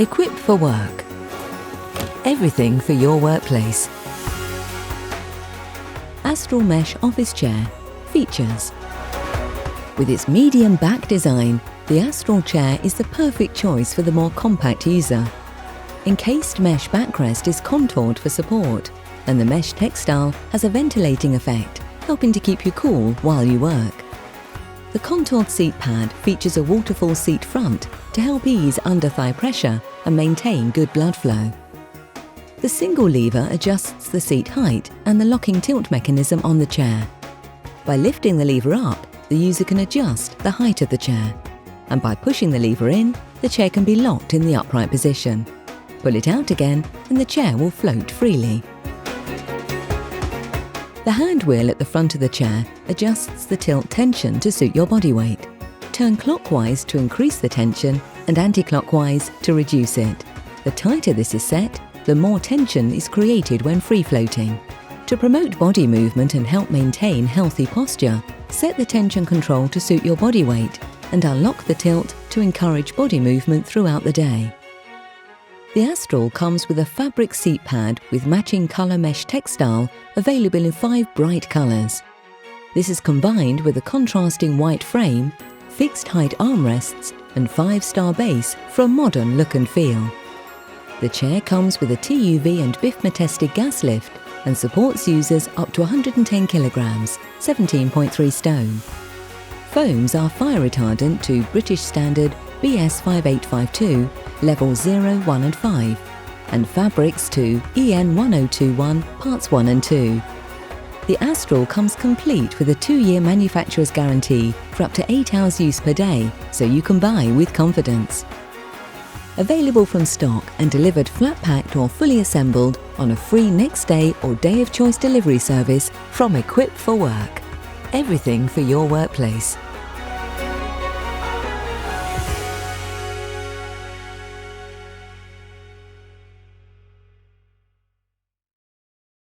Equipped for work. Everything for your workplace. Astral Mesh Office Chair. Features. With its medium back design, the Astral chair is the perfect choice for the more compact user. Encased mesh backrest is contoured for support, and the mesh textile has a ventilating effect, helping to keep you cool while you work. The contoured seat pad features a waterfall seat front to help ease under-thigh pressure and maintain good blood flow. The single lever adjusts the seat height and the locking tilt mechanism on the chair. By lifting the lever up, the user can adjust the height of the chair. And by pushing the lever in, the chair can be locked in the upright position. Pull it out again and the chair will float freely. The hand wheel at the front of the chair adjusts the tilt tension to suit your body weight. Turn clockwise to increase the tension and anti-clockwise to reduce it. The tighter this is set, the more tension is created when free floating. To promote body movement and help maintain healthy posture, set the tension control to suit your body weight and unlock the tilt to encourage body movement throughout the day. The Astral comes with a fabric seat pad with matching colour mesh textile available in 5 bright colours. This is combined with a contrasting white frame, fixed height armrests and 5-star base for a modern look and feel. The chair comes with a TUV and BIFMA tested gas lift and supports users up to 110 kilograms, 17.3 stone. Foams are fire retardant to British Standard BS 5852, Level 0, 1 and 5, and fabrics to EN 1021, Parts 1 and 2. The Astral comes complete with a 2-year manufacturer's guarantee for up to 8 hours use per day, so you can buy with confidence. Available from stock and delivered flat-packed or fully assembled on a free next day or day of choice delivery service from Equipped for Work. Everything for your workplace.